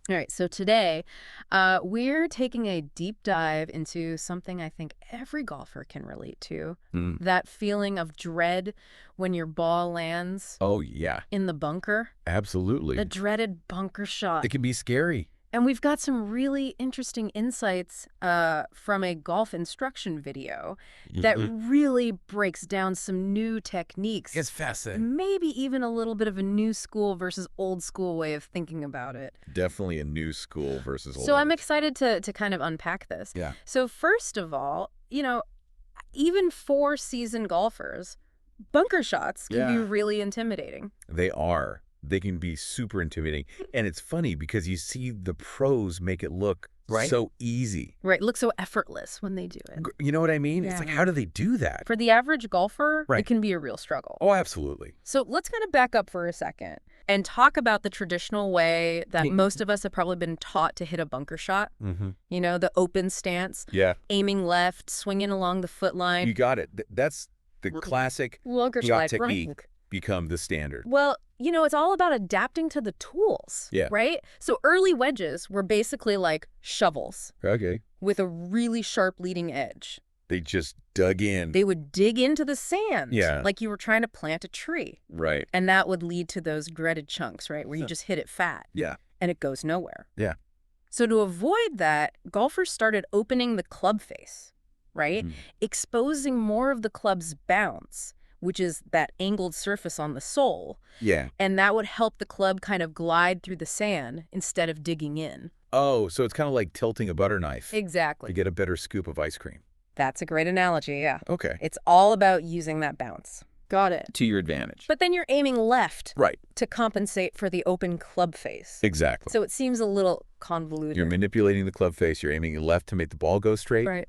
All right, so today we're taking a deep dive into something I think every golfer can relate to. Mm. That feeling of dread when your ball lands Oh, yeah, in the bunker. The absolutely. dreaded bunker shot. It can be scary. And we've got some really interesting insights from a golf instruction video that really breaks down some new techniques. It's fascinating. And maybe even a little bit of a new school versus old school way of thinking about it. Definitely a new school versus old. So I'm excited to kind of unpack this. Yeah. So first of all, even for seasoned golfers, bunker shots can be Yeah. really intimidating. They are. They can be super intimidating. And it's funny because you see the pros make it look so easy. Right. Look so effortless when they do it. You know what I mean? It's Yeah. like, how do they do that? For the average golfer, Right. it can be a real struggle. Oh, absolutely. So let's kind of back up for a second and talk about the traditional way that most of us have probably been taught to hit a bunker shot. Mm-hmm. The open stance, Yeah. aiming left, swinging along the foot line. You got it. That's the classic Bunker shot slide technique break. become the standard. Well, it's all about adapting to the tools, Yeah. right? So early wedges were basically like shovels Okay. with a really sharp leading edge. They just dug in. They would dig into the sand, Yeah. like you were trying to plant a tree. Right. And that would lead to those dreaded chunks, right, where you just hit it fat. Yeah. And it goes nowhere. Yeah. So to avoid that, golfers started opening the club face, right? Mm. Exposing more of the club's bounce, which is that angled surface on the sole. Yeah. And that would help the club kind of glide through the sand instead of digging in. Oh, so it's kind of like tilting a butter knife Exactly. to get a better scoop of ice cream. That's a great analogy, yeah. Okay. It's all about using that bounce. Got it. To your advantage. But then you're aiming left Right. to compensate for the open club face. Exactly. So it seems a little convoluted. You're manipulating the club face. You're aiming left to make the ball go straight. Right.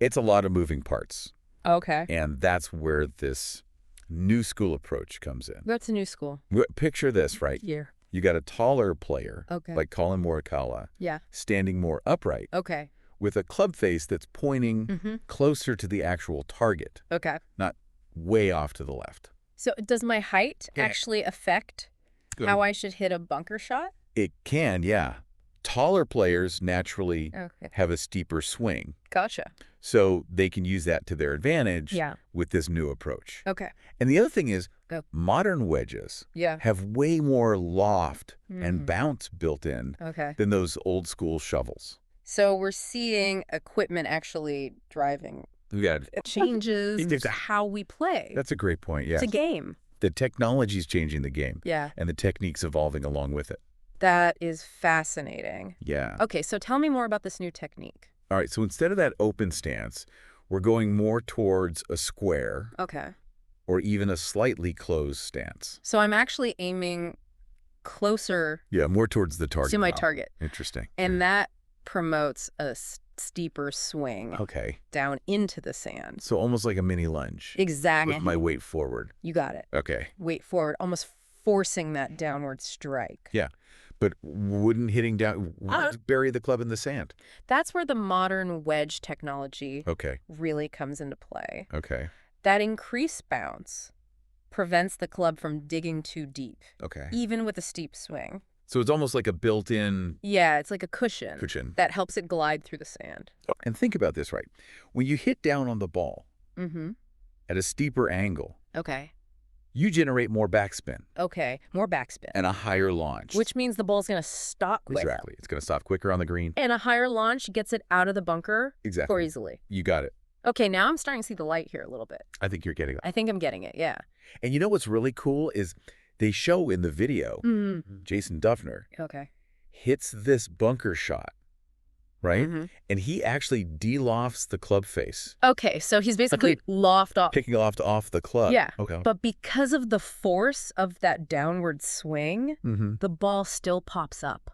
It's a lot of moving parts. Okay. And that's where this new school approach comes in. That's a new school. Picture this, right? Yeah. You got a taller player, Okay. like Collin Morikawa, Yeah. standing more upright Okay. with a club face that's pointing closer to the actual target, Okay. not way off to the left. So does my height Yeah. actually affect Good. how I should hit a bunker shot? It can, yeah. Taller players naturally Okay. have a steeper swing, Gotcha. so they can use that to their advantage Yeah. with this new approach. Okay. And the other thing is, Go. modern wedges Yeah. have way more loft Mhm. and bounce built in Okay. than those old school shovels. So we're seeing equipment actually driving Yeah, changes It's- how we play. that's a great point, yes. It's a game. The technology's changing the game, Yeah. and the technique's evolving along with it. That is fascinating. Yeah. Okay, so tell me more about this new technique. All right, so instead of that open stance, we're going more towards a square Okay. or even a slightly closed stance. So I'm actually aiming closer Yeah, more towards the target. to my now. target. Interesting. And that promotes a steeper swing Okay, down into the sand. so almost like a mini lunge Exactly. with my weight forward. You got it. Okay, Weight forward, almost forcing that downward strike. yeah, but wouldn't hitting down bury the club in the sand? That's where the modern wedge technology Okay, really comes into play. okay, That increased bounce prevents the club from digging too deep, okay. even with a steep swing. So it's almost like a built-in Yeah, it's like a cushion cushion. that helps it glide through the sand. And think about this, right? When you hit down on the ball Mm-hmm. at a steeper angle, Okay. you generate more backspin Okay. More backspin. and a higher launch. Which means the ball's going to stop quicker. Exactly. It's going to stop quicker on the green. And a higher launch gets it out of the bunker Exactly. more easily. You got it. Okay, now I'm starting to see the light here a little bit. I think you're getting that. I think I'm getting it, yeah. And you know what's really cool is they show in the video, Jason Duffner Okay. hits this bunker shot, right? Mhm. And he actually de-lofts the club face, Okay, so he's basically loft off. picking off the club. Yeah. Okay. But because of the force of that downward swing, Mm-hmm. the ball still pops up,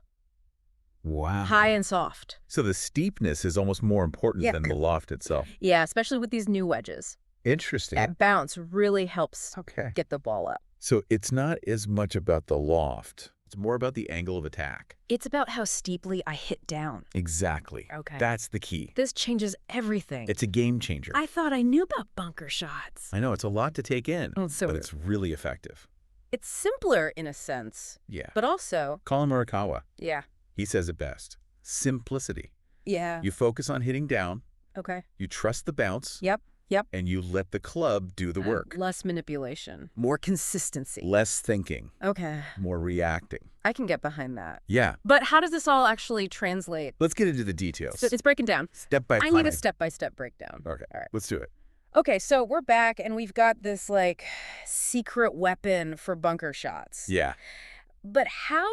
Wow. high and soft. So the steepness is almost more important Yeah. than the loft itself. Yeah, especially with these new wedges. Interesting. That bounce really helps Okay. get the ball up. So it's not as much about the loft. It's more about the angle of attack. It's about how steeply I hit down. Exactly. Okay. That's the key. This changes everything. It's a game changer. I thought I knew about bunker shots. I know it's a lot to take in, Oh, so but it's really effective. it's simpler in a sense, Yeah. but also, Collin Morikawa. yeah, He says it best. Simplicity. Yeah. You focus on hitting down. Okay. You trust the bounce. Yep. Yep. And you let the club do the work. Less manipulation. More consistency. Less thinking. Okay. More reacting. I can get behind that. Yeah. But how does this all actually translate? Let's get into the details. So it's breaking down. Step by I need a step-by-step breakdown. Okay. All right. Let's do it. Okay, so we're back, and we've got this, like, secret weapon for bunker shots. Yeah. But how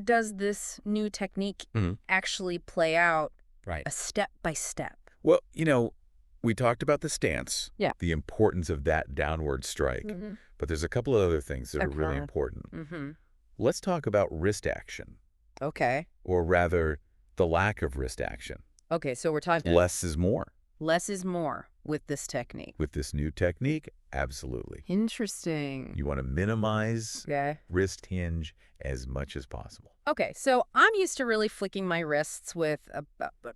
does this new technique actually play out a step-by-step? Well, we talked about the stance, Yeah. the importance of that downward strike, but there's a couple of other things that are really important. Let's talk about wrist action. Okay. Or rather, the lack of wrist action. Okay, so we're talking... Less is more. Less is more with this technique. With this new technique, absolutely. Interesting. You want to minimize wrist hinge as much as possible. Okay, so I'm used to really flicking my wrists with a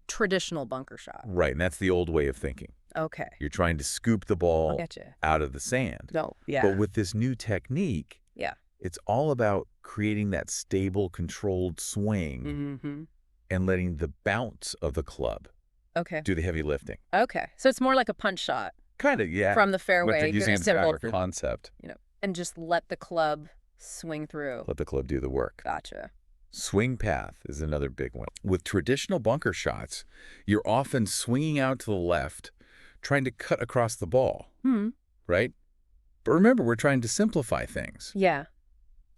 traditional bunker shot. Right, and that's the old way of thinking. Okay. You're trying to scoop the ball out of the sand. No, yeah. But with this new technique, it's all about creating that stable, controlled swing and letting the bounce of the club do the heavy lifting. Okay, so it's more like a punch shot. Kind of, yeah. From the fairway. Using a similar concept. And just let the club swing through. Let the club do the work. Gotcha. Swing path is another big one. With traditional bunker shots, you're often swinging out to the left, trying to cut across the ball, right? But remember, we're trying to simplify things. Yeah.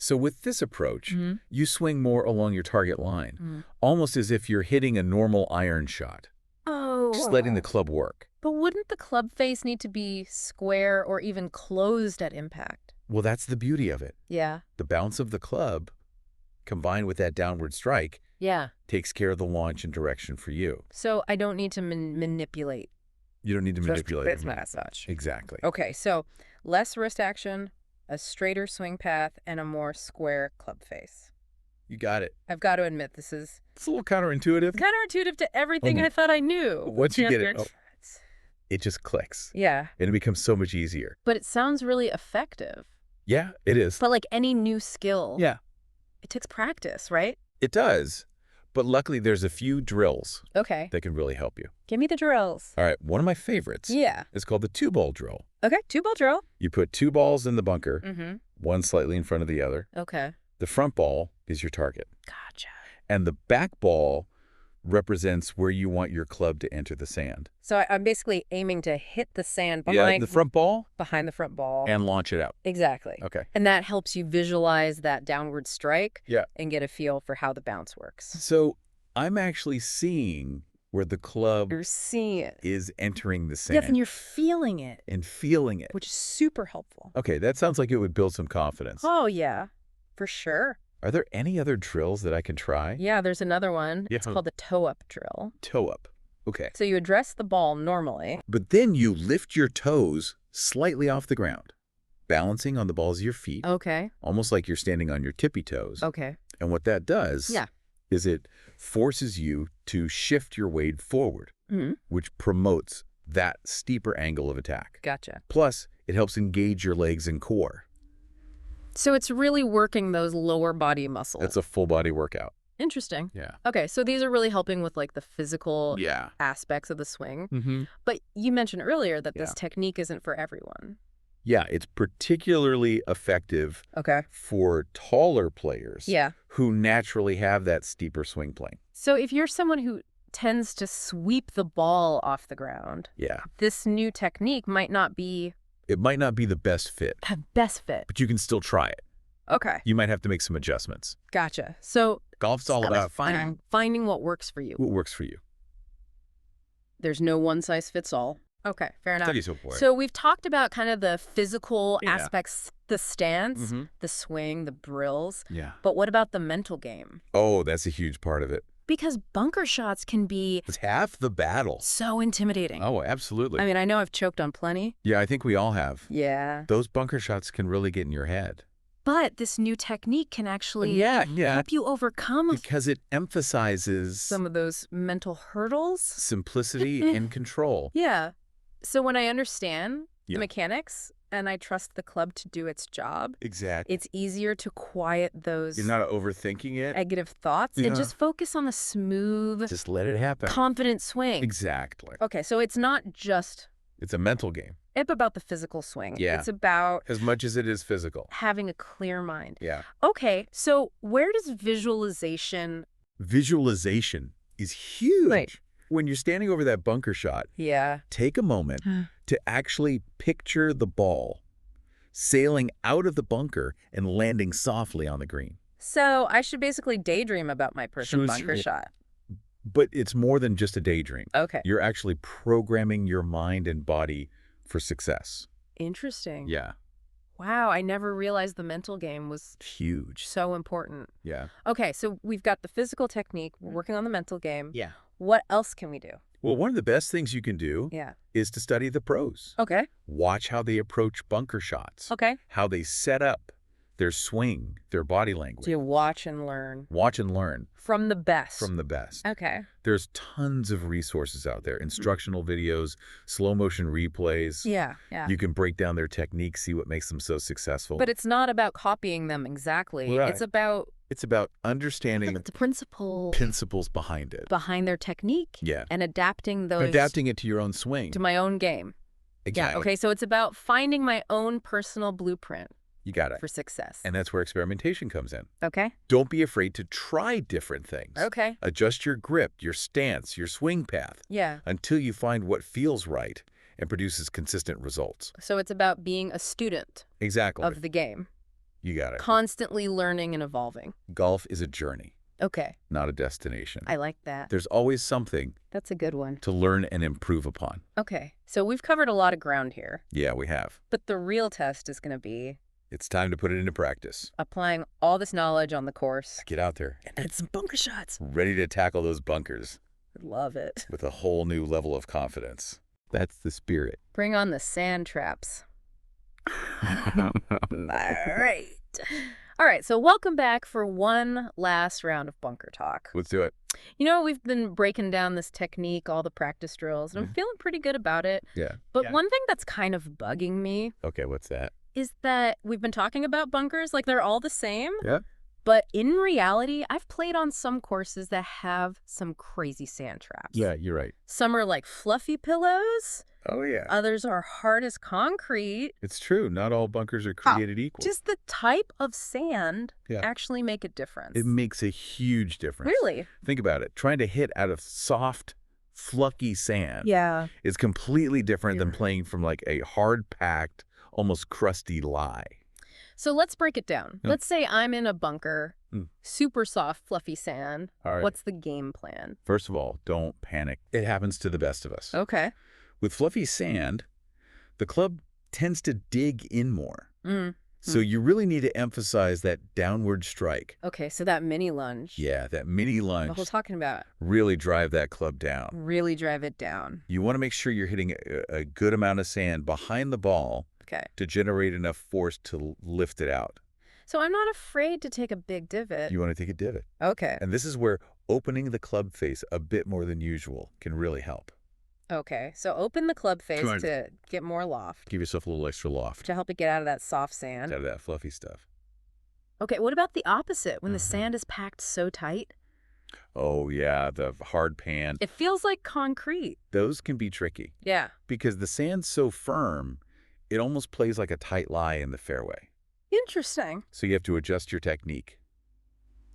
So with this approach, you swing more along your target line, almost as if you're hitting a normal iron shot. Oh. Just letting the club work. But wouldn't the club face need to be square or even closed at impact? Well, that's the beauty of it. Yeah. The bounce of the club, combined with that downward strike, takes care of the launch and direction for you. So I don't need to manipulate. You don't need to manipulate. Just massage. Exactly. Okay, so less wrist action, a straighter swing path, and a more square club face. You got it. I've got to admit, it's a little counterintuitive. Counterintuitive to everything I thought I knew. Once you get it, it just clicks. Yeah. And it becomes so much easier. But it sounds really effective. Yeah, it is. But like any new skill, it takes practice, right? It does. But luckily, there's a few drills that can really help you. Give me the drills. All right. One of my favorites is called the 2-ball drill. Okay, 2-ball drill. You put 2 balls in the bunker, one slightly in front of the other. Okay. The front ball is your target. Gotcha. And the back ball represents where you want your club to enter the sand. So I'm basically aiming to hit the sand behind the front ball. Behind the front ball. And launch it out. Exactly. Okay. And that helps you visualize that downward strike Yeah. and get a feel for how the bounce works. So I'm actually seeing where the club You're seeing it. is entering the sand. Yes, and you're feeling it. And feeling it. Which is super helpful. Okay, that sounds like it would build some confidence. Oh, yeah. For sure. Are there any other drills that I can try? Yeah, there's another one. It's called the toe-up drill. Toe-up. Okay. So you address the ball normally. But then you lift your toes slightly off the ground, balancing on the balls of your feet. Okay. Almost like you're standing on your tippy toes. Okay. And what that does is it forces you to shift your weight forward, which promotes that steeper angle of attack. Gotcha. Plus, it helps engage your legs and core. So it's really working those lower body muscles. It's a full body workout. Interesting. Yeah. Okay, so these are really helping with like the physical aspects of the swing. But you mentioned earlier that this technique isn't for everyone. Yeah, it's particularly effective for taller players who naturally have that steeper swing plane. So if you're someone who tends to sweep the ball off the ground, this new technique might not be... It might not be the best fit. Best fit. But you can still try it. Okay. You might have to make some adjustments. Gotcha. So golf's all about finding what works for you. What works for you. There's no one size fits all. Okay, fair enough. So, so we've talked about kind of the physical aspects, the stance, the swing, the brills. Yeah. But what about the mental game? Oh, that's a huge part of it. Because bunker shots can be... It's half the battle. So intimidating. Oh, absolutely. I mean, I know I've choked on plenty. Yeah, I think we all have. Yeah. Those bunker shots can really get in your head. But this new technique can actually help you overcome... Because it emphasizes... some of those mental hurdles. Simplicity and control. Yeah. So when I understand the mechanics, and I trust the club to do its job, Exactly. it's easier to quiet those You're not overthinking it. negative thoughts and just focus on the smooth, Just let it happen. confident swing. Exactly. Okay, so it's not just It's a mental game. about the physical swing. Yeah. It's about As much as it is physical. having a clear mind. Yeah. Okay, so where does visualization... Visualization is huge. Right. When you're standing over that bunker shot, Yeah. take a moment to actually picture the ball sailing out of the bunker and landing softly on the green. So I should basically daydream about my perfect bunker shot. But it's more than just a daydream. Okay. You're actually programming your mind and body for success. Interesting. Yeah. Wow, I never realized the mental game was Huge. so important. Yeah. Okay, so we've got the physical technique. We're working on the mental game. Yeah. What else can we do? Well, one of the best things you can do is to study the pros. Okay. Watch how they approach bunker shots. Okay. How they set up their swing, their body language. So you watch and learn. Watch and learn. From the best. From the best. Okay. There's tons of resources out there. Instructional videos, slow motion replays. Yeah. You can break down their techniques, see what makes them so successful. But it's not about copying them exactly. Right. It's about understanding the principles behind it. Behind their technique. Yeah. And adapting those. Adapting it to your own swing. To my own game. Exactly. Yeah. Okay, so it's about finding my own personal blueprint. You got it. For success. And that's where experimentation comes in. Okay. Don't be afraid to try different things. Okay. Adjust your grip, your stance, your swing path. Yeah. Until you find what feels right and produces consistent results. So it's about being a student. Exactly. Of the game. You got it. Constantly learning and evolving. Golf is a journey. Okay. Not a destination. I like that. There's always something. That's a good one. To learn and improve upon. Okay. So we've covered a lot of ground here. Yeah, we have. But the real test is going to be... It's time to put it into practice. Applying all this knowledge on the course. Get out there. And hit some bunker shots. Ready to tackle those bunkers. Love it. With a whole new level of confidence. That's the spirit. Bring on the sand traps. All right, so welcome back for one last round of bunker talk. Let's do it. You know, we've been breaking down this technique, all the practice drills, and I'm feeling pretty good about it. Yeah. But one thing that's kind of bugging me... Okay, what's that? Is that we've been talking about bunkers like they're all the same. Yeah. But in reality, I've played on some courses that have some crazy sand traps. Yeah, you're right. Some are like fluffy pillows. Oh, yeah. Others are hard as concrete. It's true. Not all bunkers are created equal. Just the type of sand actually make a difference. It makes a huge difference. Really? Think about it. Trying to hit out of soft, fluffy sand is completely different than playing from like a hard-packed, almost crusty lie. So let's break it down. Let's say I'm in a bunker, super soft, fluffy sand. All right. What's the game plan? First of all, don't panic. It happens to the best of us. Okay. With fluffy sand, the club tends to dig in more. So you really need to emphasize that downward strike. Okay, so that mini lunge. Yeah, that mini lunge. What we're talking about. Really drive that club down. Really drive it down. You want to make sure you're hitting a good amount of sand behind the ball to generate enough force to lift it out. So I'm not afraid to take a big divot. You want to take a divot. Okay. And this is where opening the club face a bit more than usual can really help. Okay, so open the club face to get more loft. Give yourself a little extra loft. To help it get out of that soft sand. Out of that fluffy stuff. Okay, what about the opposite, when the sand is packed so tight? Oh, yeah, the hard pan. It feels like concrete. Those can be tricky. Yeah. Because the sand's so firm, it almost plays like a tight lie in the fairway. Interesting. So you have to adjust your technique.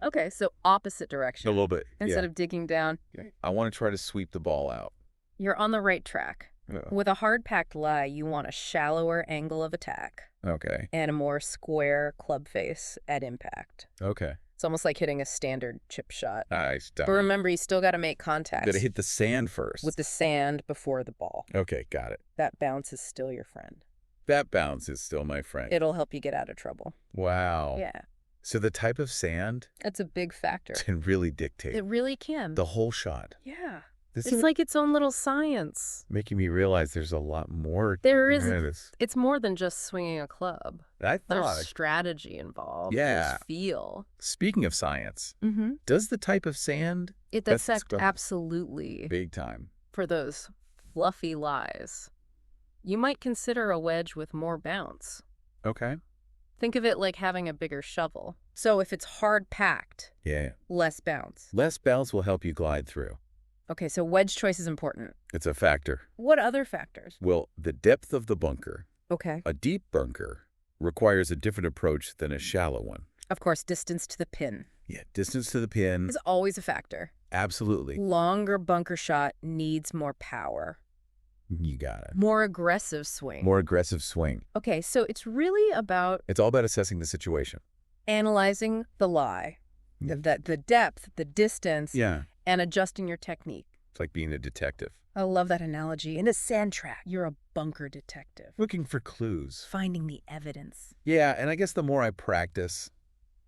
Okay, so opposite direction. A little bit. Instead of digging down. I want to try to sweep the ball out. You're on the right track. With a hard-packed lie, you want a shallower angle of attack. Okay. And a more square club face at impact. Okay. It's almost like hitting a standard chip shot. Nice. But remember, you still got to make contact. Got to hit the sand first. With the sand before the ball. Okay, got it. That bounce is still your friend. That bounce is still my friend. It'll help you get out of trouble. Wow. Yeah. So the type of sand... That's a big factor. Can really dictate. It really can. The whole shot. Yeah. This it's like its own little science. Making me realize there's a lot more. There is. It's more than just swinging a club. I thought. There's strategy involved. Yeah. There's feel. Speaking of science, does the type of sand... It dissect absolutely. Big time. For those fluffy lies. you might consider a wedge with more bounce. Okay. Think of it like having a bigger shovel. So if it's hard-packed, Yeah. less bounce. Less bounce will help you glide through. Okay, so wedge choice is important. It's a factor. What other factors? Well, the depth of the bunker. Okay. A deep bunker requires a different approach than a shallow one. Of course, distance to the pin Yeah, distance to the pin. is always a factor. Absolutely. Longer bunker shot needs more power. You got it. More aggressive swing. More aggressive swing. Okay, so it's really about It's all about assessing the situation. analyzing the lie, Yeah. the depth, the distance, Yeah. and adjusting your technique. It's like being a detective. I love that analogy. In a sand trap, you're a bunker detective. Looking for clues. Finding the evidence. Yeah, and I guess the more I practice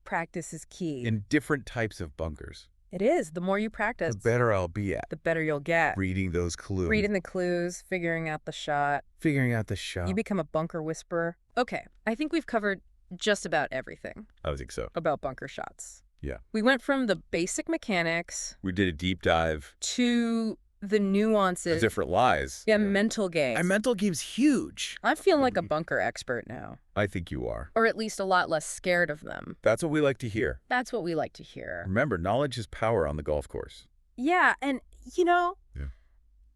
Practice is key. in different types of bunkers, It is. The more you practice, the better I'll be at the better you'll get. reading those clues. Reading the clues, figuring out the shot. Figuring out the shot. You become a bunker whisperer. Okay, I think we've covered just about everything I think so. about bunker shots. Yeah. We went from the basic mechanics We did a deep dive. to the nuances. Different lies. Yeah, mental games. My mental game's huge. I feel like a bunker expert now. I think you are. Or at least a lot less scared of them. That's what we like to hear. That's what we like to hear. Remember, knowledge is power on the golf course. Yeah, and Yeah.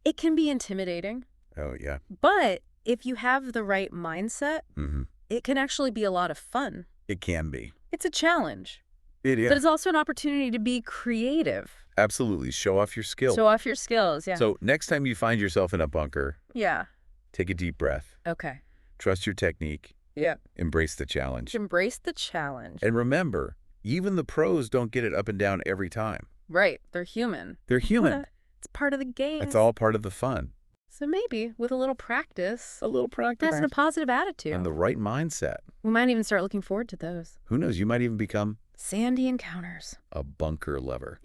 it can be intimidating. Oh, yeah. But if you have the right mindset, Mm-hmm. it can actually be a lot of fun. It can be. It's a challenge. It is. But it's also an opportunity to be creative. Absolutely. Show off your skill. Show off your skills, yeah. So next time you find yourself in a bunker, Yeah. take a deep breath. Okay. Trust your technique. Yeah. Embrace the challenge. Embrace the challenge. And remember, even the pros don't get it up and down every time. Right. They're human. They're human. It's part of the game. It's all part of the fun. So maybe with a little practice, A little practice. and a positive attitude, And the right mindset. we might even start looking forward to those Who knows? You might even become sandy encounters. a bunker lover.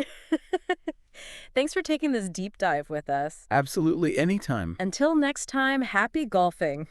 Thanks for taking this deep dive with us. Absolutely anytime. Until next time, happy golfing.